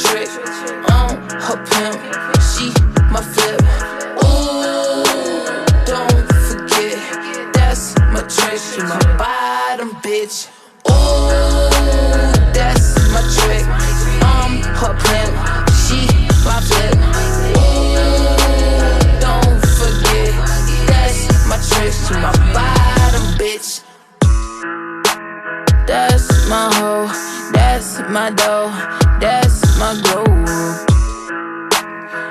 trick. Her pimp, she my flip. Ooh, don't forget, that's my trick. She my bottom bitch. Ooh, that's my trick. Her pimp, she my flip. Ooh, don't forget, that's my trick. She my bottom bitch. That's my hoe, that's my dough, that's my glow.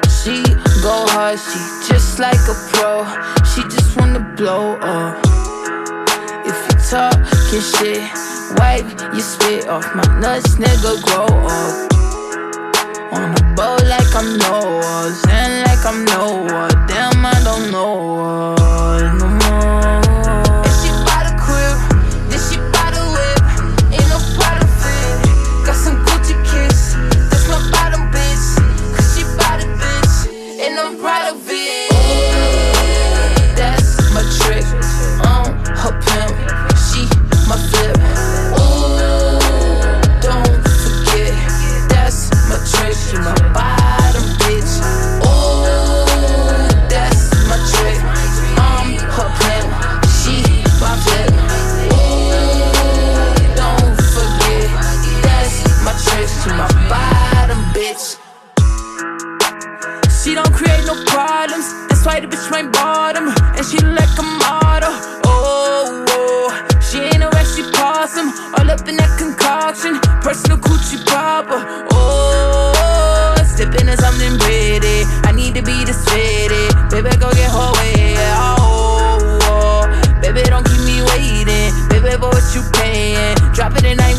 She go hard, she just like a pro. She just wanna blow up. If you talkin' shit, wipe your spit off my nuts, nigga, grow up. On a boat like I'm Noah, Zen like I'm Noah. Damn, I don't know her no more. And she bought a crib, then she bought a whip. Ain't no bottom fit, got some Gucci kicks. That's my bottom bitch, cause she bought a bitch, and I'm proud of it. That's my trick. Her pimp, she my flip. Ooh, don't forget, that's my trick. She my bottom bitch. Ooh, that's my trick. Her pimp, she my flip. Ooh, don't forget, that's my trick. She my bottom bitch. She don't create no problems, that's why the bitch my bottom. And she like a model, oh, oh. She ain't a rush, she possum, all up in that concoction. Personal coochie popper, oh. Sippin' on something pretty, I need to be this fitted. Baby, go get her way, oh, oh. Baby, don't keep me waiting, baby, but what you paying? Drop it and I